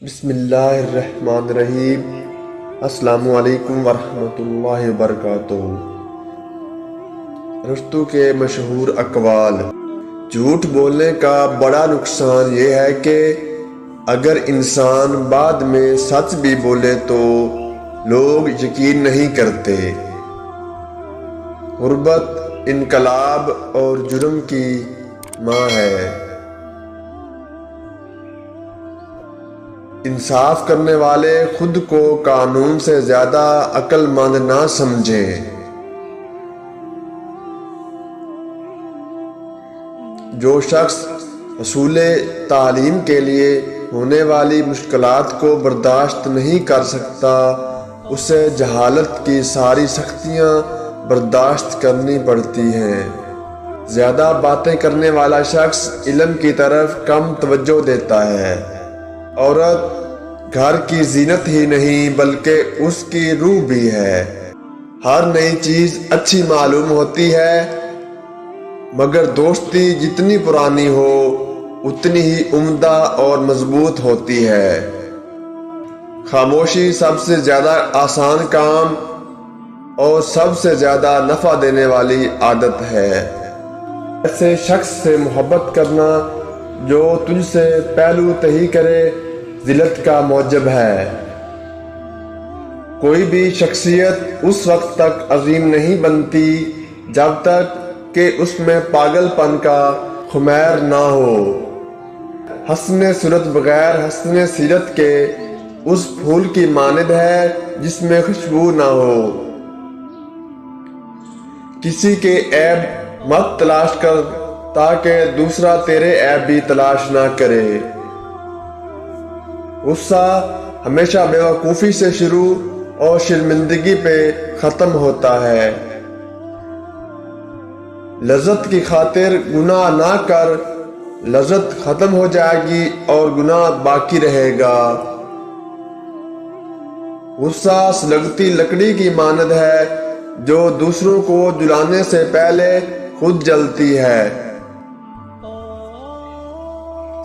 بسم اللہ الرحمن الرحیم۔ السلام علیکم ورحمۃ اللہ وبرکاتہ۔ ارسطو کے مشہور اقوال۔ جھوٹ بولنے کا بڑا نقصان یہ ہے کہ اگر انسان بعد میں سچ بھی بولے تو لوگ یقین نہیں کرتے۔ غربت انقلاب اور جرم کی ماں ہے۔ انصاف کرنے والے خود کو قانون سے زیادہ عقل مند نہ سمجھیں۔ جو شخص حصول تعلیم کے لیے ہونے والی مشکلات کو برداشت نہیں کر سکتا اسے جہالت کی ساری سختیاں برداشت کرنی پڑتی ہیں۔ زیادہ باتیں کرنے والا شخص علم کی طرف کم توجہ دیتا ہے۔ عورت گھر کی زینت ہی نہیں بلکہ اس کی روح بھی ہے۔ ہر نئی چیز اچھی معلوم ہوتی ہے مگر دوستی جتنی پرانی ہو اتنی ہی عمدہ اور مضبوط ہوتی ہے۔ خاموشی سب سے زیادہ آسان کام اور سب سے زیادہ نفع دینے والی عادت ہے۔ ایسے شخص سے محبت کرنا جو تجھ سے پہلو تہی کرے ذلت کا موجب ہے۔ کوئی بھی شخصیت اس وقت تک عظیم نہیں بنتی جب تک کہ اس میں پاگل پن کا خمیر نہ ہو۔ حسن صورت بغیر حسن سیرت کے اس پھول کی مانند ہے جس میں خوشبو نہ ہو۔ کسی کے عیب مت تلاش کر تاکہ دوسرا تیرے عیب بھی تلاش نہ کرے۔ غصہ ہمیشہ بے وقوفی سے شروع اور شرمندگی پہ ختم ہوتا ہے۔ لذت کی خاطر گناہ نہ کر، لذت ختم ہو جائے گی اور گناہ باقی رہے گا۔ غصہ سلگتی لکڑی کی مانند ہے جو دوسروں کو جلانے سے پہلے خود جلتی ہے۔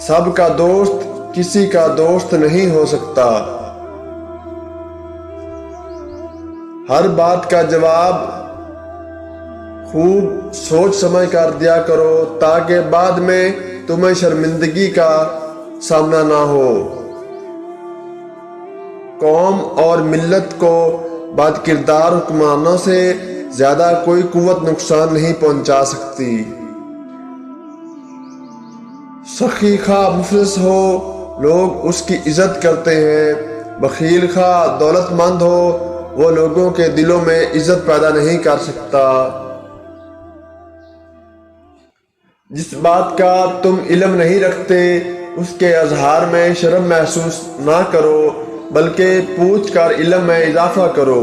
سب کا دوست کسی کا دوست نہیں ہو سکتا۔ ہر بات کا جواب خوب سوچ سمجھ کر دیا کرو تاکہ بعد میں تمہیں شرمندگی کا سامنا نہ ہو۔ قوم اور ملت کو بد کردار حکمرانوں سے زیادہ کوئی قوت نقصان نہیں پہنچا سکتی۔ سخی خواہ مفلس ہو لوگ اس کی عزت کرتے ہیں، بخیل خواہ دولت مند ہو وہ لوگوں کے دلوں میں عزت پیدا نہیں کر سکتا۔ جس بات کا تم علم نہیں رکھتے اس کے اظہار میں شرم محسوس نہ کرو بلکہ پوچھ کر علم میں اضافہ کرو۔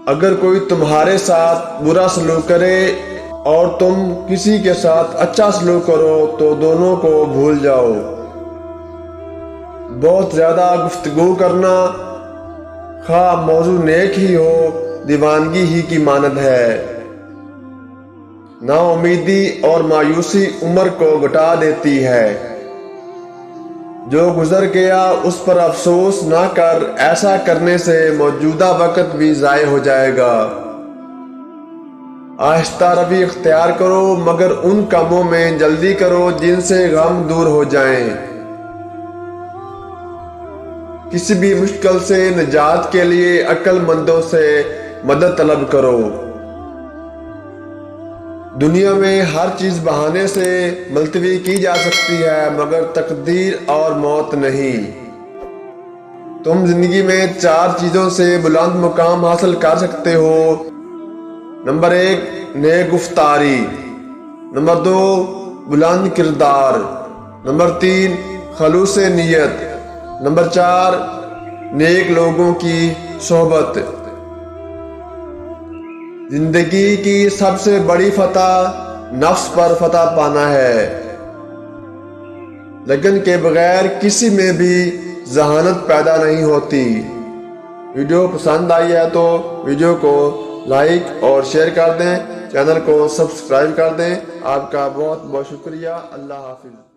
اگر کوئی تمہارے ساتھ برا سلوک کرے اور تم کسی کے ساتھ اچھا سلوک کرو تو دونوں کو بھول جاؤ۔ بہت زیادہ گفتگو کرنا خواہ موضوع نیک ہی ہو دیوانگی ہی کی مانند ہے۔ نا امیدی اور مایوسی عمر کو گھٹا دیتی ہے۔ جو گزر گیا اس پر افسوس نہ کر، ایسا کرنے سے موجودہ وقت بھی ضائع ہو جائے گا۔ آہستہ روی اختیار کرو مگر ان کاموں میں جلدی کرو جن سے غم دور ہو جائیں۔ کسی بھی مشکل سے نجات کے لیے عقل مندوں سے مدد طلب کرو۔ دنیا میں ہر چیز بہانے سے ملتوی کی جا سکتی ہے مگر تقدیر اور موت نہیں۔ تم زندگی میں 4 چیزوں سے بلند مقام حاصل کر سکتے ہو۔ نمبر 1 نیک گفتاری، نمبر 2 بلند کردار، نمبر 3 خلوص نیت، نمبر 4 نیک لوگوں کی صحبت۔ زندگی کی سب سے بڑی فتح نفس پر فتح پانا ہے۔ لگن کے بغیر کسی میں بھی ذہانت پیدا نہیں ہوتی۔ ویڈیو پسند آئی ہے تو ویڈیو کو لائک اور شیئر کر دیں، چینل کو سبسکرائب کر دیں۔ آپ کا بہت بہت شکریہ۔ اللہ حافظ۔